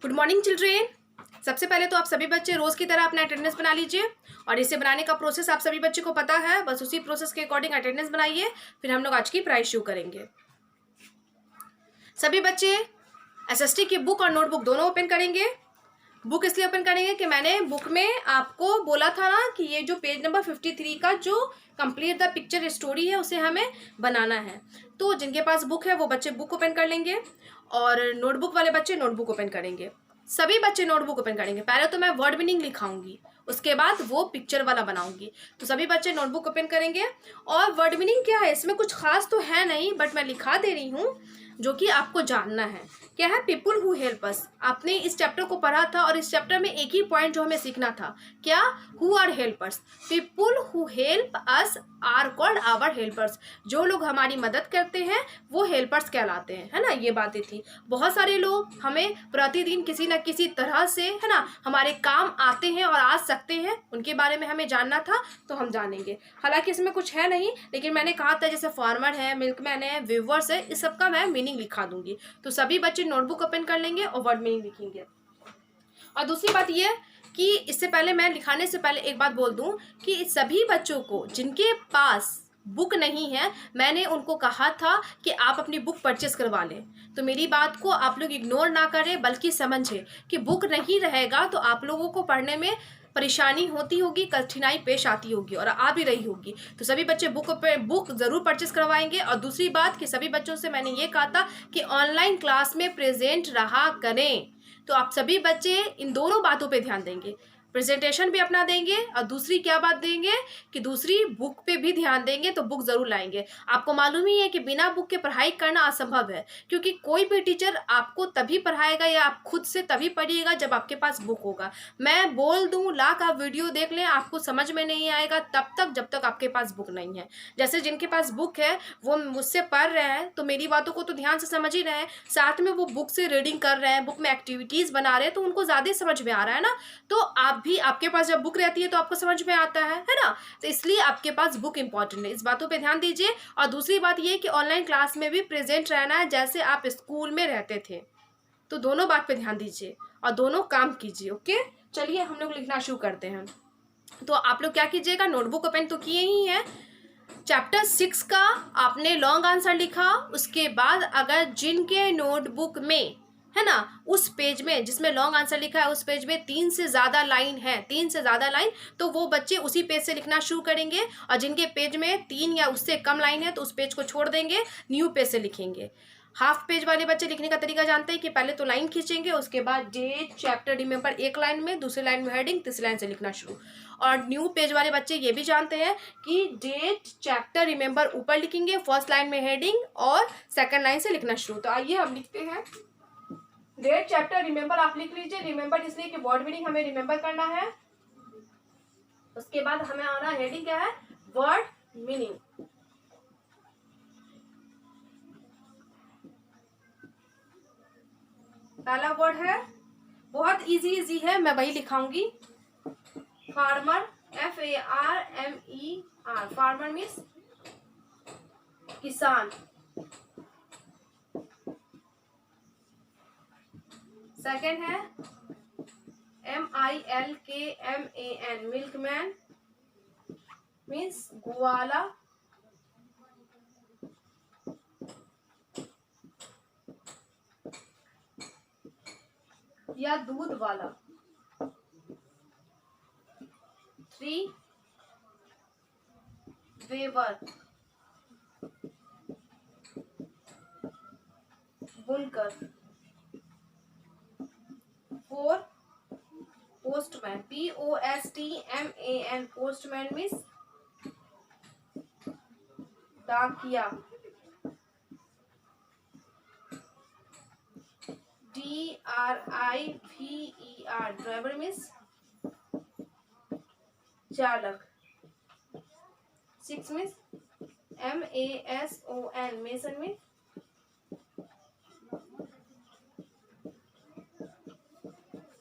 Good morning children. सबसे पहले तो आप सभी बच्चे रोज की तरह अपना अटेंडेंस बना लीजिए और इसे बनाने का प्रोसेस आप सभी बच्चे को पता है, बस उसी प्रोसेस के अकॉर्डिंग अटेंडेंस बनाइए। फिर हम लोग आज की प्राइस शुरू करेंगे। सभी बच्चे एसएसटी की बुक और नोटबुक दोनों ओपन करेंगे। बुक इसलिए ओपन करेंगे कि मैंने बुक में आपको बोला था ना कि ये जो पेज नंबर 53 का जो कंप्लीट द पिक्चर स्टोरी है उसे हमें बनाना है। तो जिनके पास बुक है वो बच्चे बुक ओपन कर लेंगे और नोटबुक वाले बच्चे नोटबुक ओपन करेंगे। सभी बच्चे नोटबुक ओपन करेंगे। पहले तो मैं वर्ड मीनिंग लिखाऊंगी, उसके बाद वो पिक्चर वाला बनाऊंगी। तो सभी बच्चे नोटबुक ओपन करेंगे। और वर्ड मीनिंग क्या है, इसमें कुछ खास तो है नहीं, बट मैं लिखा दे रही हूँ जो कि आपको जानना है। क्या है? पीपुल हु हेल्प अस। आपने इस चैप्टर को पढ़ा था और इस चैप्टर में एक ही पॉइंट जो हमें सीखना था, क्या? Who are helpers. People who help us are called our helpers. जो लोग हमारी मदद करते हैं वो हेल्पर्स कहलाते हैं, है ना। ये बातें थी। बहुत सारे लोग हमें प्रतिदिन किसी न किसी तरह से, है ना, हमारे काम आते हैं और आ सकते हैं, उनके बारे में हमें जानना था तो हम जानेंगे। हालांकि इसमें कुछ है नहीं, लेकिन मैंने कहा था जैसे फार्मर है, मिल्कमैन है, वीवर्स है, इस सब का मैं मीनिंग लिखा दूंगी। तो सभी बच्चे नोटबुक ओपन कर लेंगे और वर्ड मीनिंग लिखेंगे। और दूसरी बात यह कि इससे पहले मैं लिखाने से पहले एक बात बोल दूं कि सभी बच्चों को जिनके पास बुक नहीं है, मैंने उनको कहा था कि आप अपनी बुक परचेस करवा लें। तो मेरी बात को आप लोग इग्नोर ना करें, बल्कि समझें कि बुक नहीं रहेगा तो आप लोगों को पढ़ने में परेशानी होती होगी, कठिनाई पेश आती होगी और आ भी रही होगी। तो सभी बच्चे बुक जरूर परचेस करवाएंगे। और दूसरी बात कि सभी बच्चों से मैंने ये कहा था कि ऑनलाइन क्लास में प्रेजेंट रहा करें। तो आप सभी बच्चे इन दोनों बातों पे ध्यान देंगे, प्रेजेंटेशन भी अपना देंगे और दूसरी क्या बात देंगे कि दूसरी बुक पे भी ध्यान देंगे। तो बुक जरूर लाएंगे। आपको मालूम ही है कि बिना बुक के पढ़ाई करना असंभव है, क्योंकि कोई भी टीचर आपको तभी पढ़ाएगा या आप खुद से तभी पढ़िएगा जब आपके पास बुक होगा। मैं बोल दूं लाख आप वीडियो देख लें, आपको समझ में नहीं आएगा तब तक जब तक आपके पास बुक नहीं है। जैसे जिनके पास बुक है वो मुझसे पढ़ रहे हैं तो मेरी बातों को तो ध्यान से समझ ही रहे हैं, साथ में वो बुक से रीडिंग कर रहे हैं, बुक में एक्टिविटीज बना रहे हैं, तो उनको ज्यादा समझ में आ रहा है ना। तो आप भी, आपके पास जब बुक रहती है तो आपको समझ में आता है ना। तो इसलिए आपके पास बुक इंपॉर्टेंट है, इस बातों पे ध्यान दीजिए। और दूसरी बात ये कि ऑनलाइन क्लास में भी प्रेजेंट रहना है जैसे आप स्कूल में रहते थे। तो दोनों बात पे ध्यान दीजिए और दोनों काम कीजिए। ओके, चलिए हम लोग लिखना शुरू करते हैं। तो आप लोग क्या कीजिएगा, नोटबुक ओपन तो किए ही हैं। चैप्टर 6 का आपने लॉन्ग आंसर लिखा। उसके बाद अगर जिनके नोटबुक में, है ना, उस पेज में जिसमें लॉन्ग आंसर लिखा है उस पेज में 3 से ज्यादा लाइन है, 3 से ज्यादा लाइन, तो वो बच्चे उसी पेज से लिखना शुरू करेंगे। और जिनके पेज में 3 या उससे कम लाइन है तो उस पेज को छोड़ देंगे, न्यू पेज से लिखेंगे। हाफ पेज वाले बच्चे लिखने का तरीका जानते हैं कि पहले तो लाइन खींचेंगे, उसके बाद डेट, चैप्टर, रिमेंबर एक लाइन में, दूसरी लाइन में हेडिंग, तीसरी लाइन से लिखना शुरू। और न्यू पेज वाले बच्चे ये भी जानते हैं कि डेट, चैप्टर, रिमेंबर ऊपर लिखेंगे, फर्स्ट लाइन में हेडिंग और सेकंड लाइन से लिखना शुरू। तो आइए हम लिखते हैं डेट, चैप्टर, रिमेंबर आप लिख लीजिए। रिमेंबर इसलिए कि वर्ड मीनिंग हमें रिमेंबर करना है। उसके बाद हमें आना हेडिंग क्या है, वर्ड मीनिंग। पहला वर्ड है, बहुत इजी है, मैं वही लिखाऊंगी, फार्मर, FARMER। फार्मर मीन्स किसान। सेकंड है MILKMAN, मिल्कमैन मीन्स ग्वाला। या दूध वाला। 3 वेवर, बुनकर। 4 पोस्टमैन, POSTMAN, पोस्टमैन मीन्स डाकिया। DRIVER, ड्राइवर मीन्स चालक। 6 मीन्स MASON, मेसन मीन्स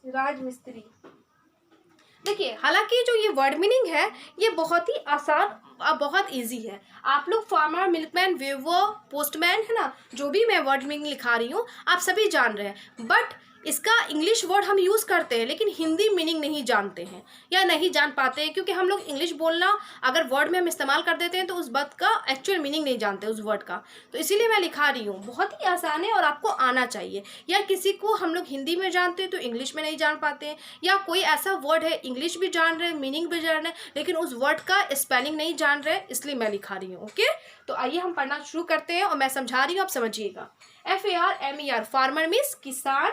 राजमिस्त्री। देखिए, हालांकि जो ये वर्ड मीनिंग है ये बहुत ही आसान, बहुत इजी है। आप लोग फार्मर, मिल्कमैन, वेवर, पोस्टमैन, है ना, जो भी मैं वर्ड मीनिंग लिखा रही हूँ आप सभी जान रहे हैं। बट इसका इंग्लिश वर्ड हम यूज़ करते हैं लेकिन हिंदी मीनिंग नहीं जानते हैं या नहीं जान पाते हैं, क्योंकि हम लोग इंग्लिश बोलना अगर वर्ड में हम इस्तेमाल कर देते हैं तो उस बात का एक्चुअल मीनिंग नहीं जानते उस वर्ड का। तो इसीलिए मैं लिखा रही हूँ, बहुत ही आसान है और आपको आना चाहिए। या किसी को हम लोग हिंदी में जानते हैं तो इंग्लिश में नहीं जान पाते हैं, या कोई ऐसा वर्ड है इंग्लिश भी जान रहे हैं, मीनिंग भी जान रहे हैं, लेकिन उस वर्ड का स्पेलिंग नहीं जान रहे, इसलिए मैं लिखा रही हूँ। ओके, तो आइए हम पढ़ना शुरू करते हैं और मैं समझा रही हूँ, आप समझिएगा। FARMER, फार्मर मीन्स किसान।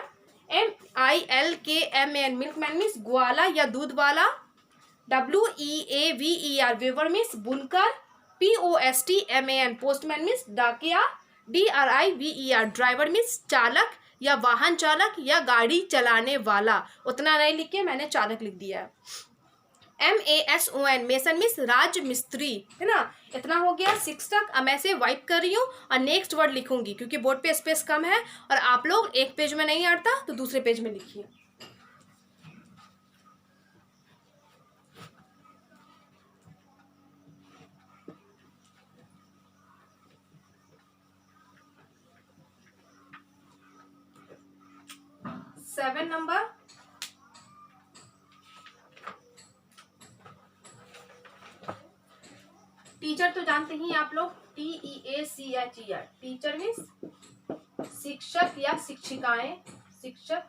MILKMAN, मिल्कमैन मीन्स ग्वाला या दूध वाला। WEAVER, वेवर मीन्स बुनकर। POSTMAN, पोस्टमैन मीन्स डाकिया। DRIVER, ड्राइवर मीन्स चालक या वाहन चालक या गाड़ी चलाने वाला। उतना नहीं लिख के मैंने चालक लिख दिया है। MASON, मेसन मीन्स राज मिस्त्री, है ना। इतना हो गया 6 तक। अब मैं से वाइप कर रही हूँ और नेक्स्ट वर्ड लिखूंगी, क्योंकि बोर्ड पे स्पेस कम है और आप लोग एक पेज में नहीं आता तो दूसरे पेज में लिखिए। सेवन नंबर, टीचर तो जानते ही आप लोग, TEACHER, टीचर मीन्स शिक्षक या शिक्षिकाएं, शिक्षक।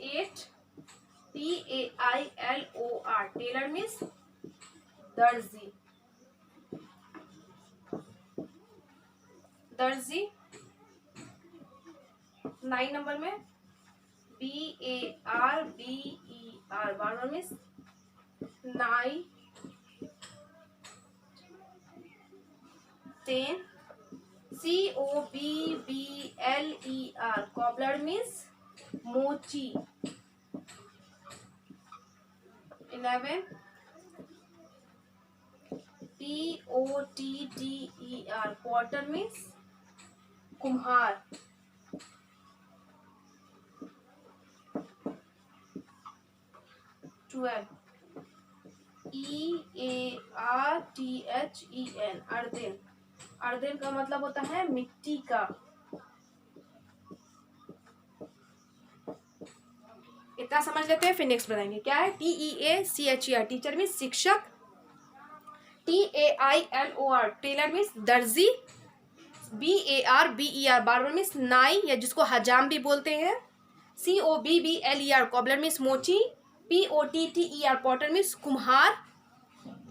8 TAILOR, टेलर मीन्स दर्जी, दर्जी। 9 नंबर में BARBER, बार्बर मीन्स नाई। 10 COBBLER, कॉबलर मीन्स मोची। 11 POTTER, पॉटर मीन्स कुम्हार। 12 EARTHEN, अर्देन, अर्देन का मतलब होता है मिट्टी का। इतना समझ लेते हैं, फिर नेक्स्ट बताएंगे क्या है। TEACHER, टीचर मीन्स शिक्षक। TAILOR, टेलर मीन्स दर्जी। BARBER, बार्बर मीन्स नाई या जिसको हजाम भी बोलते हैं। COBBLER, कॉबलर मीन्स मोची। POTTER, पॉटर मीन्स कुम्हार।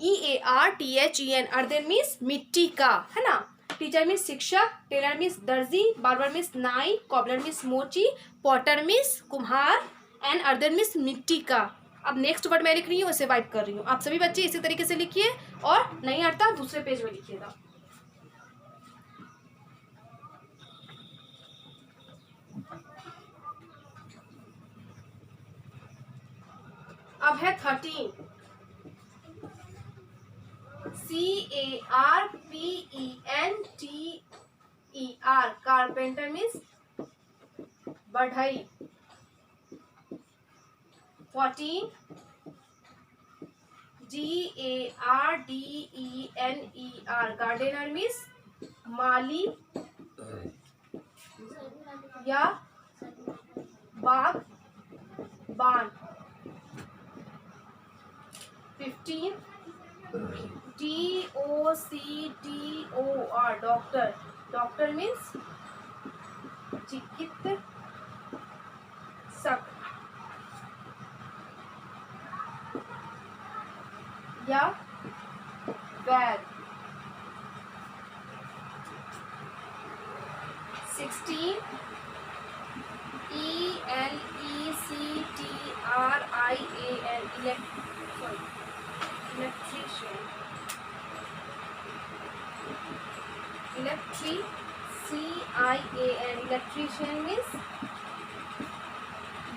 EARTHEN, अर्देन मीन्स मिट्टी का, है ना। टीचर मीन्स शिक्षक, टेलर मीन्स दर्जी, बार्बर मीन्स नाई, कॉबलर मीन्स मोची, पॉटर मीन्स कुम्हार एंड अर्देन मीन्स मिट्टी का। अब नेक्स्ट वर्ड मैं लिख रही हूँ, उसे वाइप कर रही हूँ। आप सभी बच्चे इसी तरीके से लिखिए और नहीं आता दूसरे पेज में लिखिएगा। अब है 13 CARPENTER, कारपेंटर मीन्स बढ़ई। 14 GARDENER, गार्डनर मीन्स माली या बागबान। 15 DOCTOR, डॉक्टर, डॉक्टर मीन्स चिकित्सक या वैद। 16 ELECTRIAN, electrician, CIAN, electrician means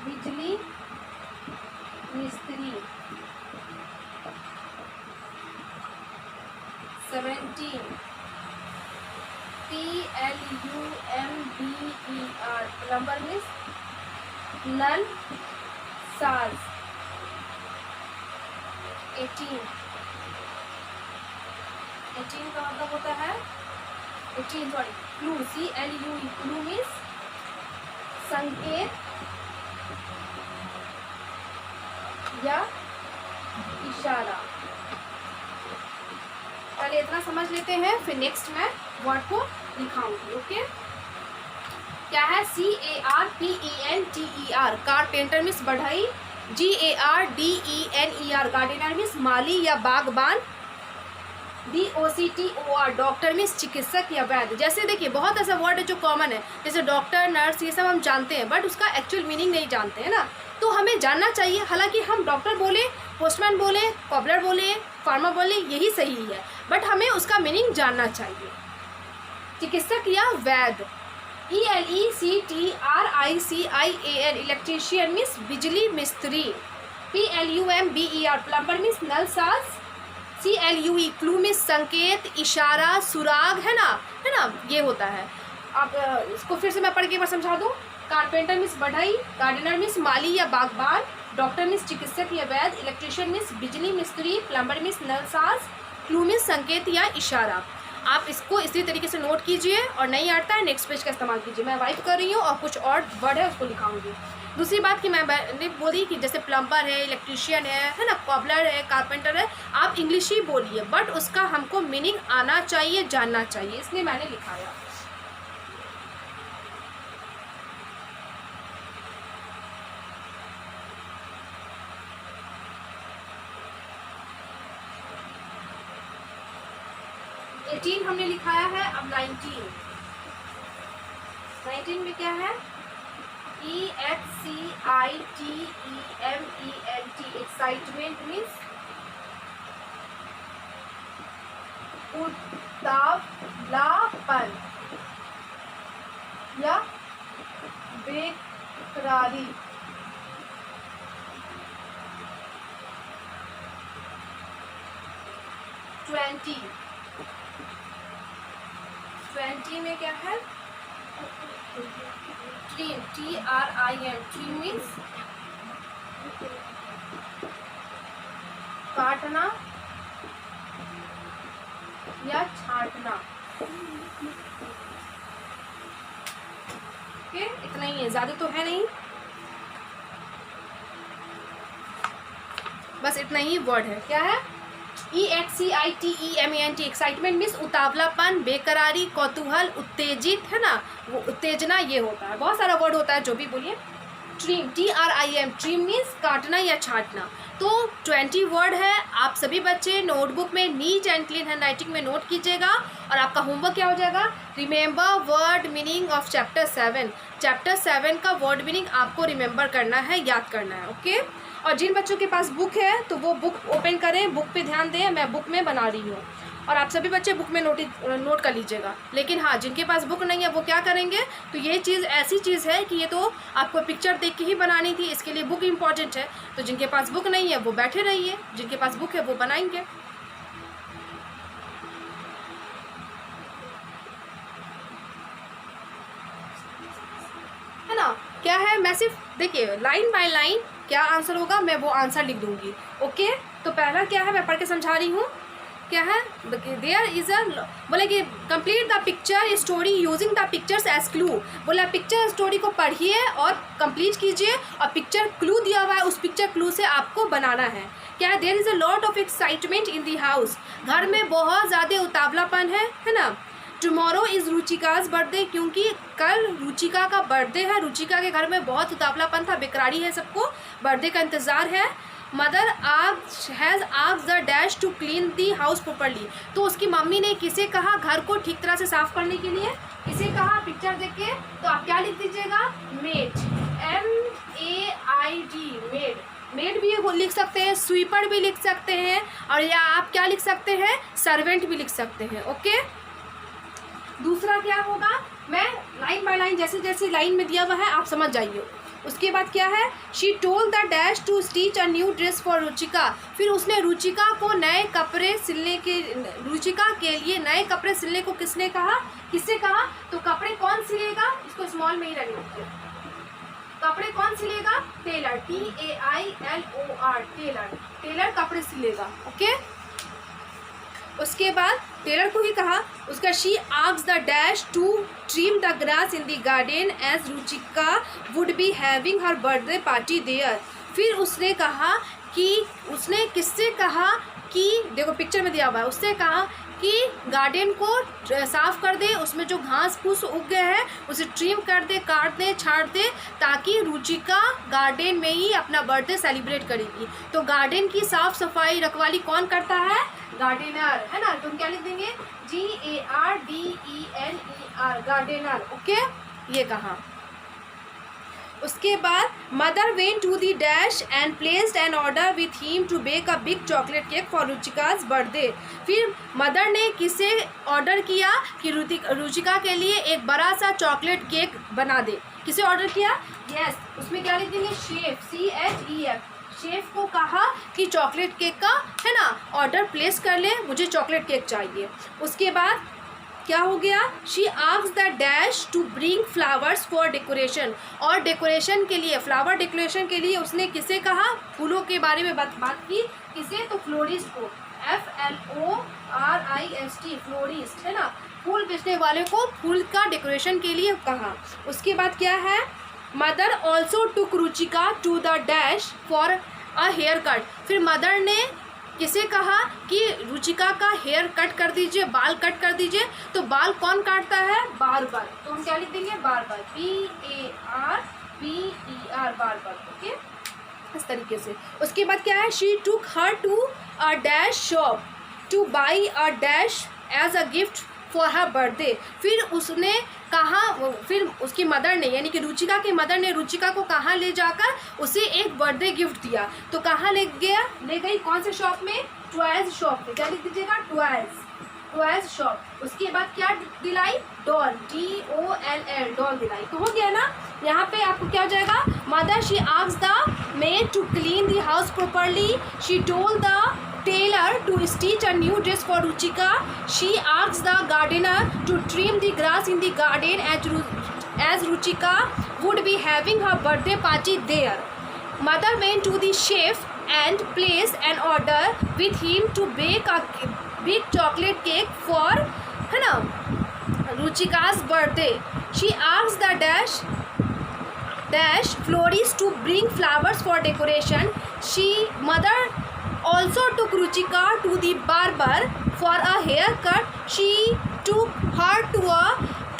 बिजली मिस्त्री। 17 PLUMBER, प्लम्बर मीन्स नल साज। 18 का मतलब होता है 18 sorry clue, CLUE clue means संकेत या इशारा। पहले इतना समझ लेते हैं, फिर नेक्स्ट मैं वर्ड को दिखाऊंगी। ओके, क्या है? CARPENTER कारपेंटर मीन्स बढ़ई। GARDENER गार्डनर मीन्स माली या बागबान। DOCTOR डॉक्टर मीन्स चिकित्सक या वैद्य। जैसे देखिए बहुत ऐसा वर्ड है जो कॉमन है, जैसे डॉक्टर, नर्स, ये सब हम जानते हैं, बट उसका एक्चुअल मीनिंग नहीं जानते हैं ना, तो हमें जानना चाहिए। हालांकि हम डॉक्टर बोले, पोस्टमैन बोले, कॉबलर बोले, फार्मर बोले, यही सही है, बट हमें उसका मीनिंग जानना चाहिए। चिकित्सक या वैद्य। ELECTRICIAN इलेक्ट्रीशियन मीन्स बिजली मिस्त्री। PLUMBER प्लम्बर मीन्स नल साज। CLUE क्लू मीन्स संकेत, इशारा, सुराग, है ना, ये होता है। अब इसको फिर से मैं पढ़ के एक बार समझा दूँ। कारपेंटर मीन्स बढ़ई, गार्डनर मीन्स माली या बागबान, डॉक्टर मीन्स चिकित्सक या वैद्य, इलेक्ट्रीशियन मीन्स बिजली मिस्त्री, प्लम्बर मीन्स नल साज, क्लू मीन्स संकेत या इशारा। आप इसको इसी तरीके से नोट कीजिए, और नहीं आता है नेक्स्ट पेज का इस्तेमाल कीजिए। मैं वाइप कर रही हूँ और कुछ और वर्ड है उसको लिखाऊंगी। दूसरी बात कि मैंने बोली कि जैसे प्लम्बर है, इलेक्ट्रीशियन है ना, कॉबलर है, कारपेंटर है, आप इंग्लिश ही बोलिए, बट उसका हमको मीनिंग आना चाहिए, जानना चाहिए, इसलिए मैंने लिखाया। हमने लिखाया है। अब 19 में क्या है? EXCITEMENT एक्साइटमेंट मीन्स उतावलापन या बेकरारी। ट्वेंटी में क्या है? ट्रीम, TRIM ट्रीम मीन्स काटना या छांटना। ओके, इतना ही है, ज्यादा तो है नहीं, बस इतना ही वर्ड है। क्या है? EXCITEMENT एक्साइटमेंट मीन्स उतावलापन, बेकरारी, कौतूहल, उत्तेजित, है ना, वो उत्तेजना ये होता है। बहुत सारा वर्ड होता है, जो भी बोलिए। ट्रीम, TRIM ट्रीम मीन्स काटना या छांटना। तो 20 वर्ड है। आप सभी बच्चे नोटबुक में नीट एंड क्लीन हैंडराइटिंग में नोट कीजिएगा, और आपका होमवर्क क्या हो जाएगा? Remember word meaning of chapter 7। Chapter 7 का वर्ड मीनिंग आपको रिमेंबर करना है, याद करना है। ओके, और जिन बच्चों के पास बुक है तो वो बुक ओपन करें, बुक पे ध्यान दें, मैं बुक में बना रही हूँ, और आप सभी बच्चे बुक में नोट कर लीजिएगा। लेकिन हाँ, जिनके पास बुक नहीं है वो क्या करेंगे? तो ये चीज़ ऐसी चीज़ है कि ये तो आपको पिक्चर देख के ही बनानी थी, इसके लिए बुक इम्पॉर्टेंट है। तो जिनके पास बुक नहीं है वो बैठे रहिए, जिनके पास बुक है वो बनाएंगे। है ना, क्या है? मैं सिर्फ देखिए लाइन बाय लाइन क्या आंसर होगा मैं वो आंसर लिख दूंगी। ओके, तो पहला क्या है मैं पढ़ के समझा रही हूँ। क्या है? देयर इज अ, बोले कि complete the picture story using the pictures as clue. बोला पिक्चर स्टोरी को पढ़िए और कंप्लीट कीजिए, और पिक्चर क्लू दिया हुआ है, उस पिक्चर क्लू से आपको बनाना है। क्या है? There is a lot of excitement in the house. घर में बहुत ज़्यादा उतावलापन है ना। टुमारो इज़ रुचिकाज बर्थडे, क्योंकि कल रुचिका का बर्थडे है। रुचिका के घर में बहुत उतावलापन था, बेकरारी है, सबको बर्थडे का इंतज़ार है। Mother has asked the dash to clean the house properly. तो उसकी मम्मी ने किसे कहा घर को ठीक तरह से साफ करने के लिए? किसे कहा? पिक्चर देख के तो आप क्या लिख दीजिएगा? Made, MAID made. मेड भी लिख सकते हैं, स्वीपर भी लिख सकते हैं, और या आप क्या लिख सकते हैं? सर्वेंट भी लिख सकते हैं। ओके, दूसरा क्या होगा? मैं लाइन बाय लाइन जैसे जैसे लाइन में दिया हुआ है आप समझ जाइए। उसके बाद क्या है? She told the dash to stitch a new dress for Ruchika. फिर उसने रुचिका को नए कपड़े सिलने के, रुचिका के लिए नए कपड़े सिलने को किसने कहा? किससे कहा? तो कपड़े कौन सिलेगा? इसको स्मॉल में ही रख लीजिए। कपड़े कौन सिलेगा? Tailor, TAILOR tailor. टेलर कपड़े सिलेगा। ओके, उसके बाद टेलर को ही कहा, उसका she asked the dash to trim the grass in the garden as Ruchika would be having her birthday party there. फिर उसने कहा कि उसने किससे कहा कि देखो पिक्चर में दिया हुआ है, उससे कहा कि गार्डन को साफ़ कर दे, उसमें जो घास फूस उग गए हैं उसे ट्रिम कर दे, काट दे, छाट दे, ताकि रुचिका गार्डन में ही अपना बर्थडे सेलिब्रेट करेगी। तो गार्डन की साफ़ सफाई रखवाली कौन करता है? गार्डनर, है ना। तुम क्या लिख देंगे? GARDENER, gardener. ओके, ये कहा। उसके बाद mother went to the dash and placed an order with him to bake a big chocolate cake for Ruchika's birthday. फिर मदर ने किसे ऑर्डर किया कि रुचिका के लिए एक बड़ा सा चॉकलेट केक बना दे। किसे ऑर्डर किया? यस, उसमें क्या लिख देंगे? Chef, CHEF। शेफ को कहा कि चॉकलेट केक का, है ना, ऑर्डर प्लेस कर ले, मुझे चॉकलेट केक चाहिए। उसके बाद क्या हो गया? She asked the dash to bring flowers for decoration. और डेकोरेशन के लिए, फ्लावर डेकोरेशन के लिए उसने किसे कहा? फूलों के बारे में बात की। किसे? तो फ्लोरिस्ट को, FLORIST, फ्लोरिस्ट, है ना, फूल बेचने वाले को फूल का डेकोरेशन के लिए कहा। उसके बाद क्या है? Mother also took Ruchika to the dash for a hair cut. फिर मदर ने किसे कहा कि रुचिका का हेयर कट कर दीजिए, बाल कट कर दीजिए। तो बाल कौन काटता है? बार्बर। तो हम क्या लिख देंगे? Barber, BARBER, barber. ओके, इस तरीके से। उसके बाद क्या है? She took her to a dash shop to buy a dash as a gift for her birthday. फिर उसने कहा, फिर उसकी मदर ने, यानी कि रुचिका की मदर ने रुचिका को कहाँ ले जाकर उसे एक बर्थडे गिफ्ट दिया। तो कहाँ ले गई? कौन से शॉप में? टॉयज शॉप में। क्या लिख दीजिएगा? Toys shop. उसके बाद क्या दिलाई? डॉल, DOLL, डॉल दिलाई। तो हो गया ना। यहाँ पे आपको क्या हो जाएगा? Mother she asked the maid to clean the house properly. She told the tailor to stitch a new dress for Ruchika. She asked the gardener to trim the grass in the garden as Ruchika would be having her birthday party there. Mother went to the chef and placed an order with him to bake a big chocolate cake for, है ना, Ruchika's birthday. She asked the dash florist to bring flowers for decoration. Mother also took Ruchika to the barber for a haircut. She took her to a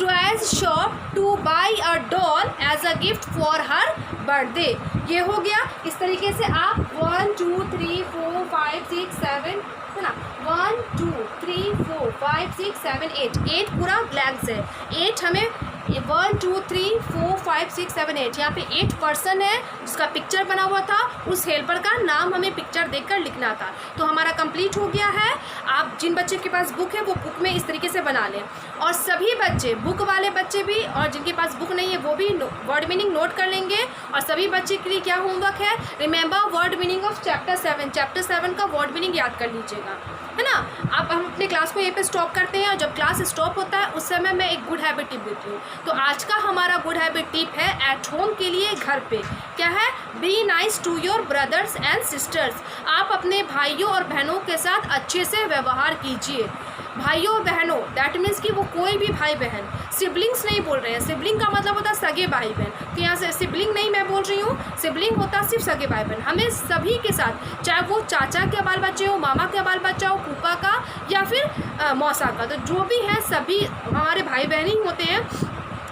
toys shop to buy a doll as a gift for her birthday. ये हो गया। इस तरीके से आप 1 2 3 4 5 6 7, है ना, 1 2 3 4 5 6 7 8 पूरा ब्लैंक्स है। 8 हमें 1 2 3 4 5 6 7 8 यहाँ पे 8 पर्सन है जिसका पिक्चर बना हुआ था। उस हेल्पर का नाम हमें पिक्चर देखकर लिखना था। तो हमारा कंप्लीट हो गया है। आप जिन बच्चे के पास बुक है वो बुक में इस तरीके से बना लें, और सभी बच्चे, बुक वाले बच्चे भी और जिनके पास बुक नहीं है वो भी वर्ड मीनिंग नोट कर लेंगे। और सभी बच्चे के लिए क्या होमवर्क है? Remember word meaning of chapter 7 का वर्ड मीनिंग याद कर लीजिएगा, है ना। अब हम अपने क्लास को यहीं पे स्टॉप करते हैं, और जब क्लास स्टॉप होता है उस समय मैं एक गुड हैबिट टिप देती हूँ। तो आज का हमारा गुड हैबिट टिप है एट होम के लिए, घर पे। क्या है? Be nice to your brothers and sisters. आप अपने भाइयों और बहनों के साथ अच्छे से व्यवहार कीजिए। भाइयों और बहनों, दैट मीन्स कि वो कोई भी भाई बहन, सिबलिंग्स नहीं बोल रहे हैं। सिबलिंग का मतलब होता है सगे भाई बहन। तो यहाँ से सिबलिंग नहीं मैं बोल रही हूँ, सिबलिंग होता सिर्फ सगे भाई बहन। हमें सभी के साथ, चाहे वो चाचा के बाल बच्चे हो, मामा के बाल बच्चा हो, फूफा का या फिर मौसा का, तो जो भी है सभी हमारे भाई बहन ही होते हैं।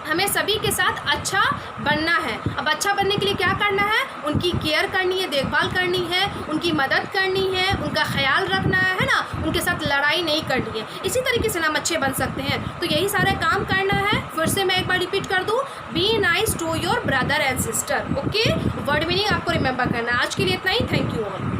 हमें सभी के साथ अच्छा बनना है। अब अच्छा बनने के लिए क्या करना है? उनकी केयर करनी है, देखभाल करनी है, उनकी मदद करनी है, उनका ख्याल रखना है ना, उनके साथ लड़ाई नहीं करनी है। इसी तरीके से हम अच्छे बन सकते हैं। तो यही सारे काम करना है। फिर से मैं एक बार रिपीट कर दूँ, be nice to your brother and sister. Okay, word meaning आपको रिमेंबर करना है। आज के लिए इतना ही। Thank you all.